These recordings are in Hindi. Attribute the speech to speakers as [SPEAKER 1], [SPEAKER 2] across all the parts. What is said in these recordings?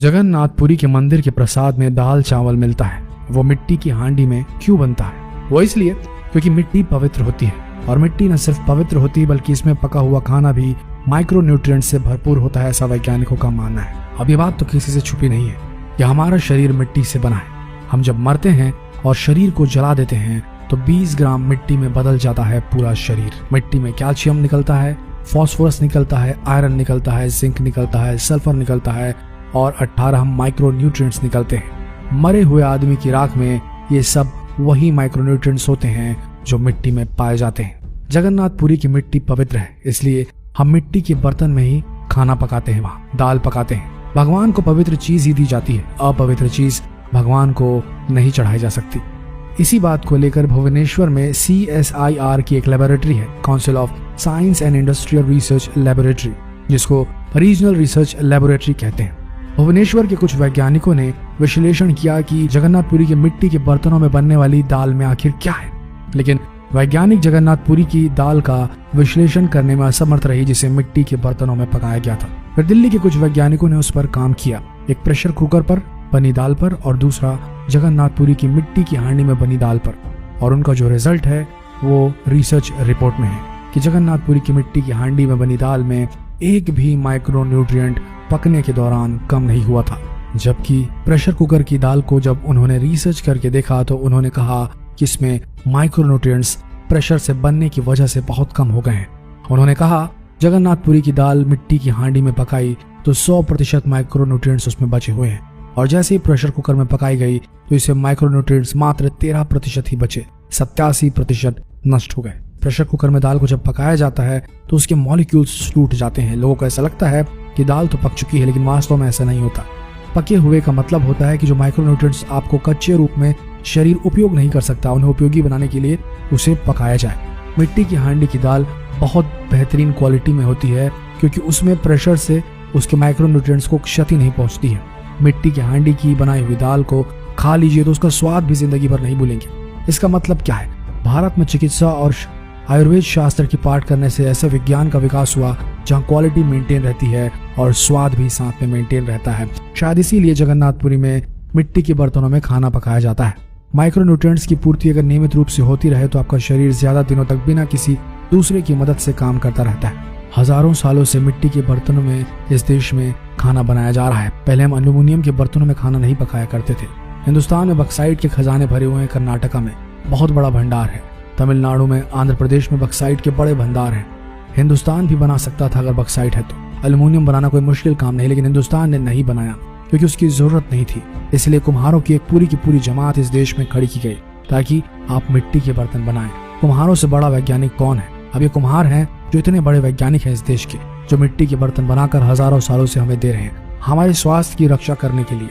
[SPEAKER 1] जगन्नाथपुरी के मंदिर के प्रसाद में दाल चावल मिलता है, वो मिट्टी की हांडी में क्यों बनता है? वो इसलिए क्योंकि मिट्टी पवित्र होती है, और मिट्टी न सिर्फ पवित्र होती है बल्कि इसमें पका हुआ खाना भी माइक्रोन्यूट्रिएंट्स से भरपूर होता है, ऐसा वैज्ञानिकों का मानना है। अब ये बात तो किसी से छुपी नहीं है कि हमारा शरीर मिट्टी से बना है। हम जब मरते हैं और शरीर को जला देते हैं तो 20 ग्राम मिट्टी में बदल जाता है पूरा शरीर। मिट्टी में कैल्शियम निकलता है, फास्फोरस निकलता है, आयरन निकलता है, जिंक निकलता है, सल्फर निकलता है और 18 माइक्रोन्यूट्रिएंट्स निकलते हैं। मरे हुए आदमी की राख में ये सब वही माइक्रोन्यूट्रिएंट्स होते हैं जो मिट्टी में पाए जाते हैं। जगन्नाथपुरी की मिट्टी पवित्र है, इसलिए हम मिट्टी के बर्तन में ही खाना पकाते हैं, वहाँ दाल पकाते हैं। भगवान को पवित्र चीज ही दी जाती है, अपवित्र चीज भगवान को नहीं चढ़ाई जा सकती। इसी बात को लेकर भुवनेश्वर में CSIR की एक लेबोरेटरी है, council of science and industrial research laboratory, जिसको रीजनल रिसर्च लेबोरेटरी कहते हैं। भुवनेश्वर के कुछ वैज्ञानिकों ने विश्लेषण किया कि जगन्नाथपुरी के मिट्टी के बर्तनों में बनने वाली दाल में आखिर क्या है, लेकिन वैज्ञानिक जगन्नाथपुरी की दाल का विश्लेषण करने में असमर्थ रही, जिसे मिट्टी के बर्तनों में पकाया गया था। फिर दिल्ली के कुछ वैज्ञानिकों ने उस पर काम किया, एक प्रेशर कुकर पर बनी दाल पर और दूसरा जगन्नाथपुरी की मिट्टी की हांडी में बनी दाल पर, और उनका जो रिजल्ट है वो रिसर्च रिपोर्ट में है कि जगन्नाथपुरी की मिट्टी की हांडी में बनी दाल में एक भी माइक्रोन्यूट्रिएंट पकने के दौरान कम नहीं हुआ था। जबकि प्रेशर कुकर की दाल को जब उन्होंने रिसर्च करके देखा तो उन्होंने कहा कि इसमें माइक्रोन्यूट्रिएंट्स प्रेशर से बनने की वजह से बहुत कम हो गए हैं। उन्होंने कहा जगन्नाथपुरी की दाल मिट्टी की हांडी में पकाई तो 100% माइक्रोन्यूट्रिएंट्स उसमें बचे हुए हैं, और जैसे ही प्रेशर कुकर में पकाई गई तो इसे माइक्रोन्यूट्रिएंट्स मात्र 13% ही बचे, 87% नष्ट हो गए। प्रेशर कुकर में दाल को जब पकाया जाता है तो उसके मॉलिक्यूल्स टूट जाते हैं। लोगों को ऐसा लगता है कि दाल तो पक चुकी है, लेकिन वास्तव में ऐसा नहीं होता। पके हुए का मतलब होता है कि जो माइक्रोन्यूट्रिएंट्स आपको कच्चे रूप में शरीर उपयोग नहीं कर सकता, उन्हें उपयोगी बनाने के लिए उसे पकाया जाए। मिट्टी की हांडी की दाल बहुत बेहतरीन क्वालिटी में होती है क्योंकि उसमें प्रेशर से उसके माइक्रोन्यूट्रिएंट्स को क्षति नहीं पहुंचती है। मिट्टी की हांडी की बनाई हुई दाल को खा लीजिए तो उसका स्वाद भी जिंदगी भर नहीं भूलेंगे। इसका मतलब क्या है? भारत में चिकित्सा और आयुर्वेद शास्त्र की पाठ करने से ऐसे विज्ञान का विकास हुआ जहां क्वालिटी मेंटेन रहती है और स्वाद भी साथ में मेंटेन रहता है। शायद इसीलिए जगन्नाथपुरी में मिट्टी के बर्तनों में खाना पकाया जाता है। माइक्रोन्यूट्रिएंट्स की पूर्ति अगर नियमित रूप से होती रहे तो आपका शरीर ज्यादा दिनों तक बिना किसी दूसरे की मदद से काम करता रहता है। हजारों सालों से मिट्टी के बर्तनों में इस देश में खाना बनाया जा रहा है। पहले हम एल्यूमिनियम के बर्तनों में खाना नहीं पकाया करते थे। हिंदुस्तान में बक्साइट के खजाने भरे हुए हैं। कर्नाटका में बहुत बड़ा भंडार है। तमिलनाडु में, आंध्र प्रदेश में बक्साइट के बड़े भंडार हैं। हिंदुस्तान भी बना सकता था अगर बक्साइट है तो। एल्यूमिनियम बनाना कोई मुश्किल काम नहीं, लेकिन हिंदुस्तान ने नहीं बनाया क्योंकि उसकी जरूरत नहीं थी। इसलिए कुम्हारों की एक पूरी की पूरी जमात इस देश में खड़ी की गई ताकि आप मिट्टी के बर्तन बनाएं। कुम्हारों से बड़ा वैज्ञानिक कौन है? अब ये कुम्हार हैं जो इतने बड़े वैज्ञानिक हैं इस देश के, जो मिट्टी के बर्तन बनाकर हजारों सालों से हमें दे रहे हैं हमारे स्वास्थ्य की रक्षा करने के लिए।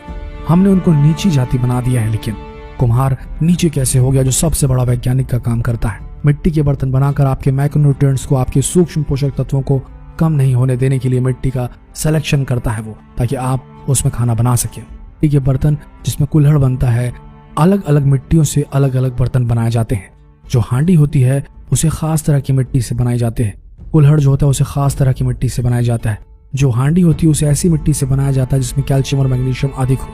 [SPEAKER 1] हमने उनको नीची जाति बना दिया है, लेकिन कुम्हार नीचे कैसे हो गया जो सबसे बड़ा वैज्ञानिक का काम करता है? मिट्टी के बर्तन बनाकर आपके माइक्रोन्यूट्रिएंट्स को, आपके सूक्ष्म पोषक तत्वों को कम नहीं होने देने के लिए मिट्टी का सिलेक्शन करता है वो, ताकि आप उसमें खाना बना सके। मिट्टी के बर्तन जिसमें कुल्हड़ बनता है, अलग अलग मिट्टियों से अलग अलग बर्तन बनाए जाते हैं। जो हांडी होती है उसे खास तरह की मिट्टी से बनाई जाते हैं। कुल्हड़ जो होता है उसे खास तरह की मिट्टी से बनाया जाता है। जो हांडी होती है उसे ऐसी मिट्टी से बनाया जाता है जिसमें कैल्शियम और मैग्नीशियम अधिक हो,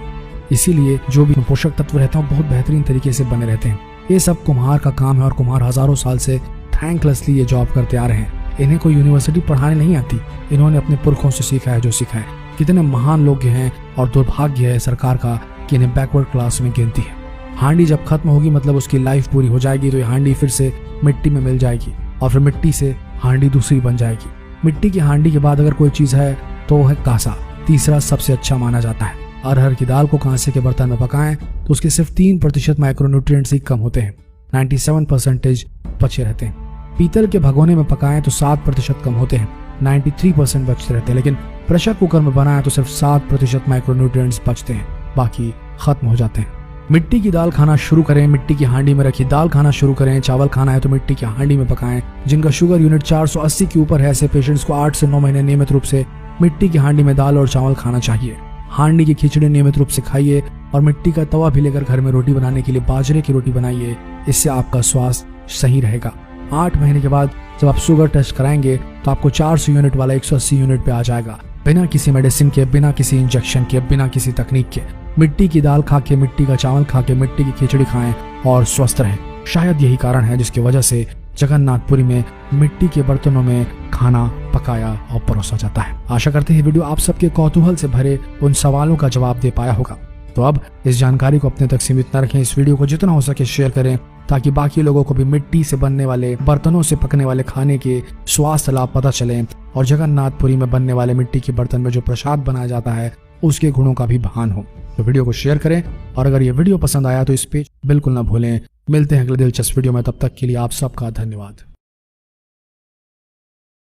[SPEAKER 1] इसीलिए जो भी पोषक तत्व रहते हैं बहुत बेहतरीन तरीके से बने रहते हैं। ये सब कुम्हार का काम है और कुम्हार हजारों साल से थैंकलेसली ये जॉब करते आ रहे हैं। इन्हें कोई यूनिवर्सिटी पढ़ाने नहीं आती, इन्होंने अपने पुरखों से सीखा है जो सीखा है। कितने महान लोग हैं और दुर्भाग्य है सरकार का कि इन्हें बैकवर्ड क्लास में गिनती है। हांडी जब खत्म होगी मतलब उसकी लाइफ पूरी हो जाएगी, तो ये हांडी फिर से मिट्टी में मिल जाएगी और फिर मिट्टी से हांडी दूसरी बन जाएगी। मिट्टी की हांडी के बाद अगर कोई चीज है तो वो है कांसा। तीसरा सबसे अच्छा माना जाता है। अरहर की दाल को कांसे के बर्तन में पकाएं तो उसके सिर्फ 3% माइक्रोन्यूट्रिएंट्स ही कम होते हैं, 97% बचे रहते हैं। पीतल के भगोने में पकाएं तो 7% कम होते हैं, 93% बचते रहते हैं। लेकिन प्रेशर कुकर में बनाएं तो सिर्फ 7% माइक्रोन्यूट्रिएंट्स बचते हैं, बाकी खत्म हो जाते हैं। मिट्टी की दाल खाना शुरू करें, मिट्टी की हांडी में रखी दाल खाना शुरू करें। चावल खाना है तो मिट्टी की हांडी में पकाएं। जिनका शुगर यूनिट 480 के ऊपर है, ऐसे पेशेंट्स को 8 से 9 महीने नियमित रूप से मिट्टी की हांडी में दाल और चावल खाना चाहिए। हांडी की खिचड़ी नियमित रूप से खाइए और मिट्टी का तवा भी लेकर घर में रोटी बनाने के लिए बाजरे की रोटी बनाइए। इससे आपका स्वास्थ्य सही रहेगा। 8 महीने के बाद जब आप शुगर टेस्ट कराएंगे तो आपको 400 यूनिट वाला 180 यूनिट पे आ जाएगा। बिना किसी मेडिसिन के, बिना किसी इंजेक्शन के, बिना किसी तकनीक के मिट्टी की दाल खा के, मिट्टी का चावल खा के, मिट्टी की खिचड़ी खाएं और स्वस्थ रहें। शायद यही कारण है जिसकी वजह से जगन्नाथपुरी में मिट्टी के बर्तनों में खाना पकाया और परोसा जाता है। आशा करते हैं वीडियो आप सबके कौतूहल से भरे उन सवालों का जवाब दे पाया होगा। तो अब इस जानकारी को अपने तक सीमित न रखें, इस वीडियो को जितना हो सके शेयर करें ताकि बाकी लोगों को भी मिट्टी से बनने वाले बर्तनों से पकने वाले खाने के स्वास्थ्य लाभ पता चले और जगन्नाथपुरी में बनने वाले मिट्टी के बर्तन में जो प्रसाद बनाया जाता है उसके गुणों का भी भान हो। तो वीडियो को शेयर करें और अगर ये वीडियो पसंद आया तो इस पेज बिल्कुल ना भूलें। मिलते हैं अगले दिलचस्प वीडियो में, तब तक के लिए आप सबका धन्यवाद।